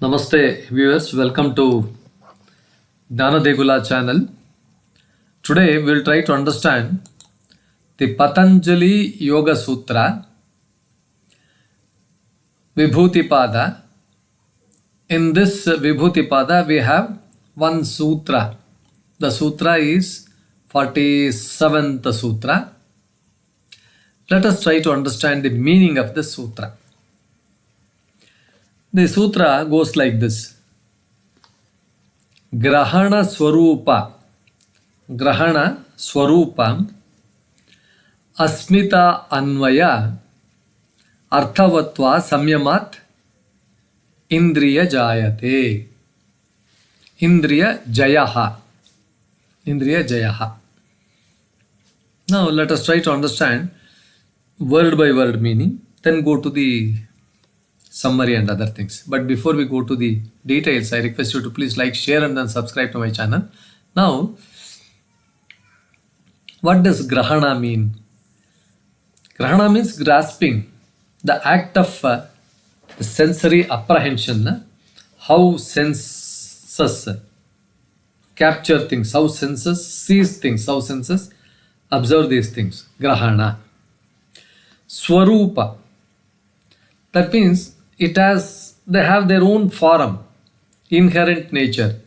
Namaste viewers, welcome to Gnana Degula channel. Today we will try to understand the Patanjali Yoga Sutra, Vibhuti-pada. In this Vibhuti-pada we have one sutra. The sutra is 47th sutra. Let us try to understand the meaning of the sutra. The sutra goes like this. Grahaṇa Svarūpa Asmita Anvaya Arthavattva Samyamat Indriyajayate. Indriyajayaḥ. Now let us try to understand word by word meaning, then go to the summary and other things. But before we go to the details, I request you to please like, share and then subscribe to my channel. Now, what does Grahana mean? Grahana means grasping, the act of sensory apprehension, how senses capture things, how senses sees things, how senses observe these things. Grahana. Svarūpa. That means they have their own form, inherent nature,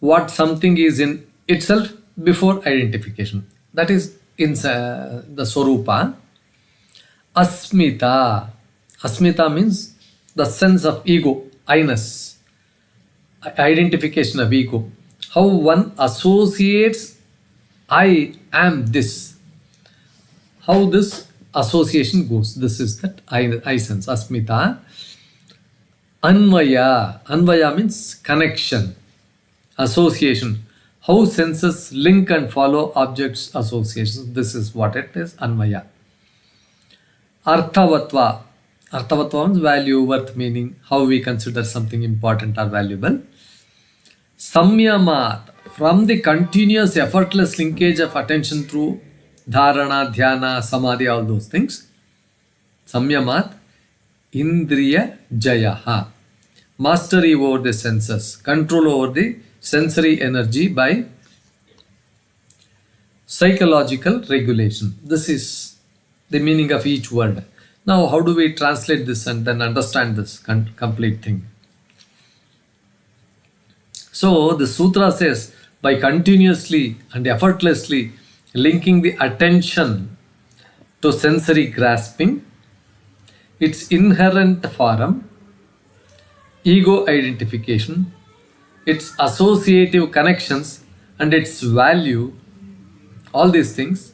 what something is in itself before identification. That is in the Svarūpa. Asmita. Asmita means the sense of ego, I-ness, identification of ego. How one associates I am this. How this association goes. This is that I sense, Asmita. Anvaya means connection, association. How senses link and follow objects associations. This is what it is, Anvaya. Arthavattva. Arthavattva means value, worth, meaning, how we consider something important or valuable. Samyama, from the continuous effortless linkage of attention through dharana, dhyana, samadhi, all those things. Samyamat, indriyajayaḥ. Mastery over the senses, control over the sensory energy by psychological regulation. This is the meaning of each word. Now, how do we translate this and then understand this complete thing? So, the sutra says, by continuously and effortlessly linking the attention to sensory grasping, its inherent form, ego identification, its associative connections and its value, all these things,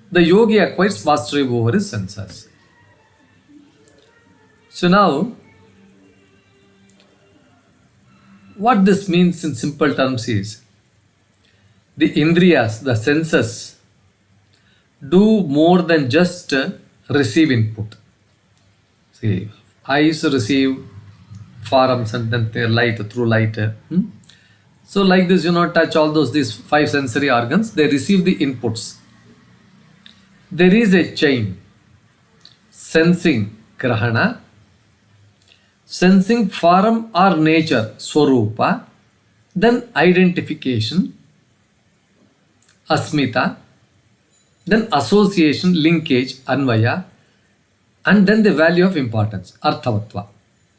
the yogi acquires mastery over his senses. So now, what this means in simple terms is, the indriyas, the senses, do more than just receive input. See, eyes receive forms and then they light through light. So like this, touch all these 5 sensory organs, they receive the inputs. There is a chain. Sensing, grahana. Sensing form or nature, svarūpa. Then identification, asmita. Then association, linkage, anvaya. And then the value of importance, arthavattva.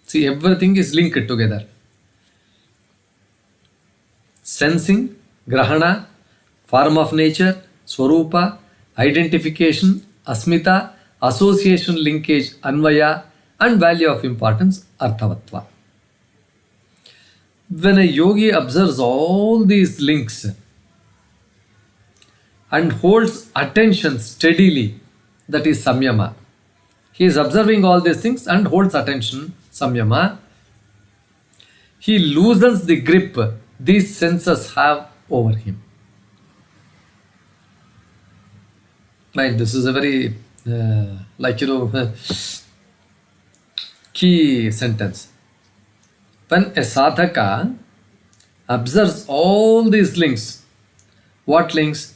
See, everything is linked together. Sensing, grahana, form of nature, svarūpa, identification, asmita, association, linkage, anvaya, and value of importance, arthavattva. When a yogi observes all these links and holds attention steadily, that is samyama. He is observing all these things and holds attention, samyama. He loosens the grip these senses have over him. Right, this is a very, key sentence. When a sadhaka observes all these links, what links?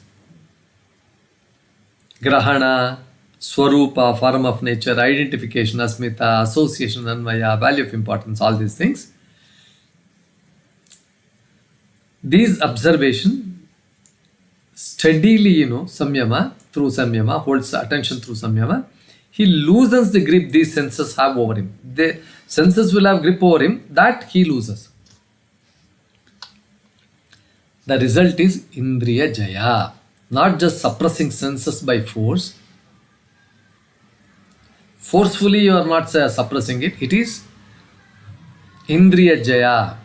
Grahana, Svarūpa, form of nature, identification, Asmita, association, Anvaya, value of importance, all these things. These observation steadily, Samyama, through Samyama, holds attention through Samyama. He loosens the grip these senses have over him. The senses will have grip over him, that he loses. The result is Indriyajaya. Not just suppressing senses by force. Forcefully you are not suppressing it. It is Indriyajaya.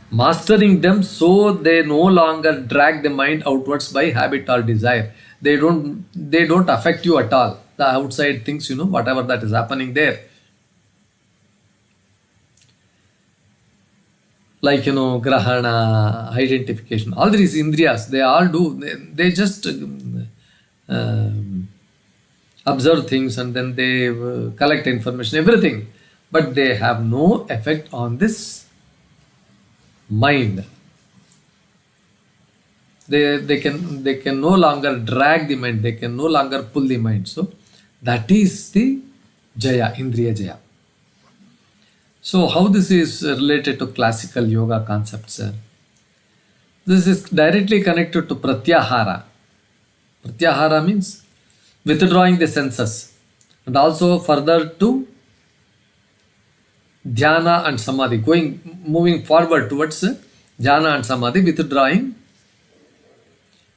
Mastering them so they no longer drag the mind outwards by habit or desire. They don't affect you at all. The outside things, whatever that is happening there. Like, Grahana, identification, all these Indriyas, they all do, they just observe things and then they collect information, everything. But they have no effect on this mind. They can no longer drag the mind, they can no longer pull the mind. So that is the Jaya, Indriya Jaya. So how this is related to classical yoga concepts? This is directly connected to Pratyahara. Pratyahara means withdrawing the senses, and also further to Dhyana and Samadhi, moving forward towards Dhyana and Samadhi, withdrawing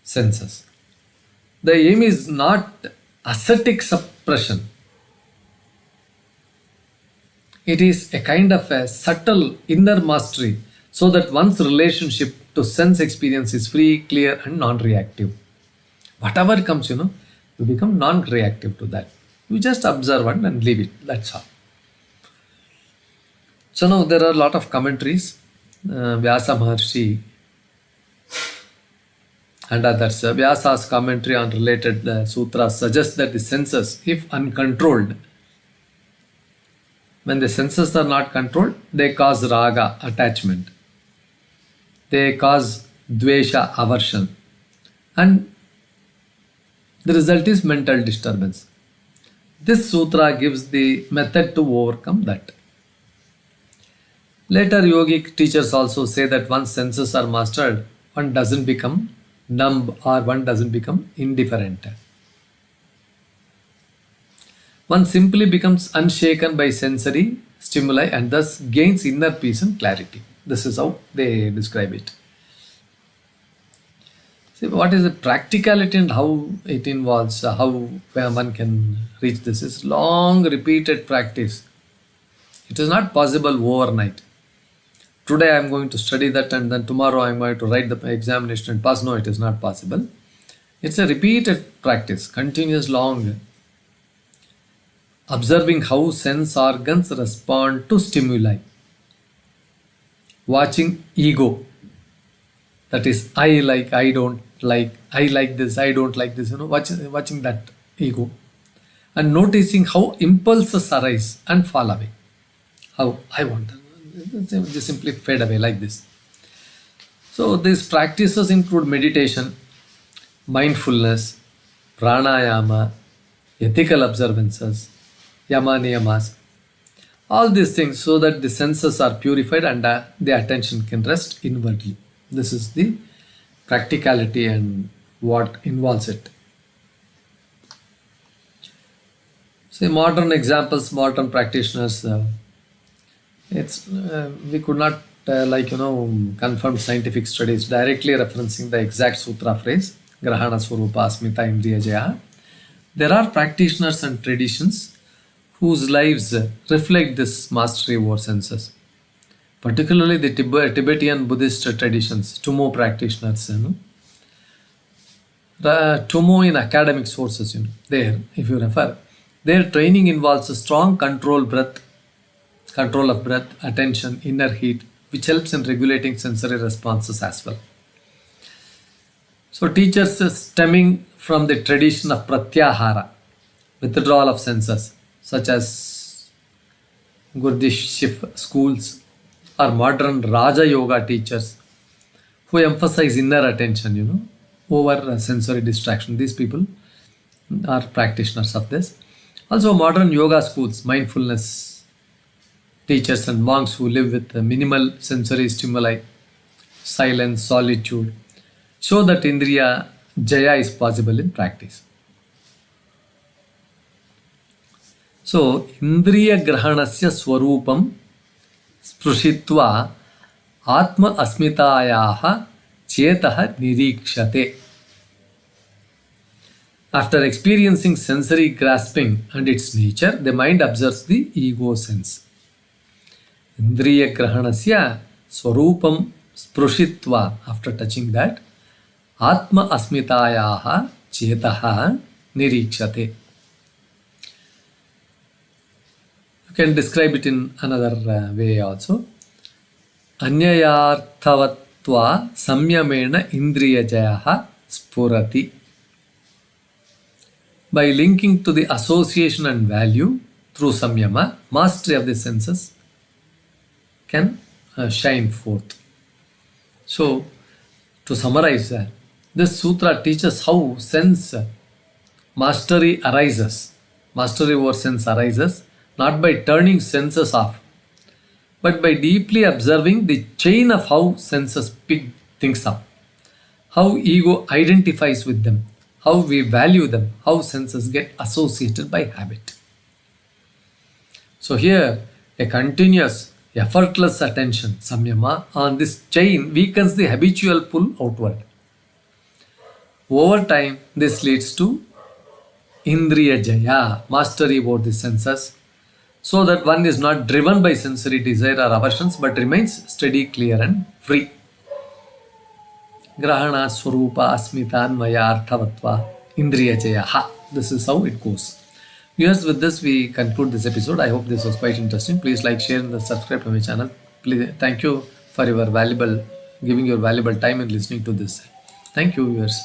senses. The aim is not ascetic suppression. It is a kind of a subtle inner mastery so that one's relationship to sense experience is free, clear and non-reactive. Whatever comes, you become non-reactive to that. You just observe it and leave it. That's all. So now there are a lot of commentaries. Vyasa Maharshi and others. Vyasa's commentary on related sutras suggests that the senses, if uncontrolled, when the senses are not controlled, they cause raga, attachment. They cause dvesha, aversion. And the result is mental disturbance. This sutra gives the method to overcome that. Later yogic teachers also say that once senses are mastered, one doesn't become numb or one doesn't become indifferent. One simply becomes unshaken by sensory stimuli and thus gains inner peace and clarity. This is how they describe it. See, what is the practicality and how it involves, how one can reach this is long repeated practice. It is not possible overnight. Today I am going to study that and then tomorrow I am going to write the examination and pass. No, it is not possible. It's a repeated practice, continuous long. Observing how sense organs respond to stimuli. Watching ego. That is, I like, I don't like, I like this, I don't like this, watching that ego. And noticing how impulses arise and fall away. How I want them. They simply fade away like this. So these practices include meditation, mindfulness, pranayama, ethical observances, yama niyamas, all these things so that the senses are purified and the attention can rest inwardly. This is the practicality and what involves it. Say modern examples, modern practitioners, we could not confirm scientific studies directly referencing the exact sutra phrase, Grahaṇa Svarūpa Asmita Indriyajaya. There are practitioners and traditions whose lives reflect this mastery over senses. Particularly the Tibetan Buddhist traditions, Tummo practitioners. Tummo in academic sources, there, if you refer, their training involves a strong control of breath, attention, inner heat, which helps in regulating sensory responses as well. So teachers stemming from the tradition of Pratyahara, withdrawal of senses, such as Gurdjieff schools or modern Raja Yoga teachers who emphasize inner attention, over sensory distraction. These people are practitioners of this. Also modern yoga schools, mindfulness teachers and monks who live with minimal sensory stimuli, silence, solitude, show that Indriya Jaya is possible in practice. So, Indriya Grahanasya Svarūpam Sprushitva Atma Asmitayaḥ Chetah Nirikshate. After experiencing sensory grasping and its nature, the mind observes the ego sense. Indriya Grahanasya Svarūpam Sprushitva, after touching that, Atma Asmitayaḥ Chetah Nirikshate. You can describe it in another way also. Anyayarthavattva Samyamena indriyajayaḥ spurati. By linking to the association and value through Samyama, mastery of the senses can shine forth. So, to summarize, this sutra teaches how sense mastery arises. Mastery over sense arises not by turning senses off, but by deeply observing the chain of how senses pick things up, how ego identifies with them, how we value them, how senses get associated by habit. So here, a continuous, effortless attention, Samyama, on this chain weakens the habitual pull outward. Over time, this leads to Indriyajaya, mastery over the senses, so that one is not driven by sensory desire or aversions but remains steady, clear and free. Grahaṇa Svarūpa Asmita Anvaya Arthavattva indriyajayaḥ. This is how it goes. Viewers, with this we conclude this episode. I hope this was quite interesting. Please like, share and subscribe to my channel. Please, thank you for your giving your valuable time and listening to this. Thank you, viewers.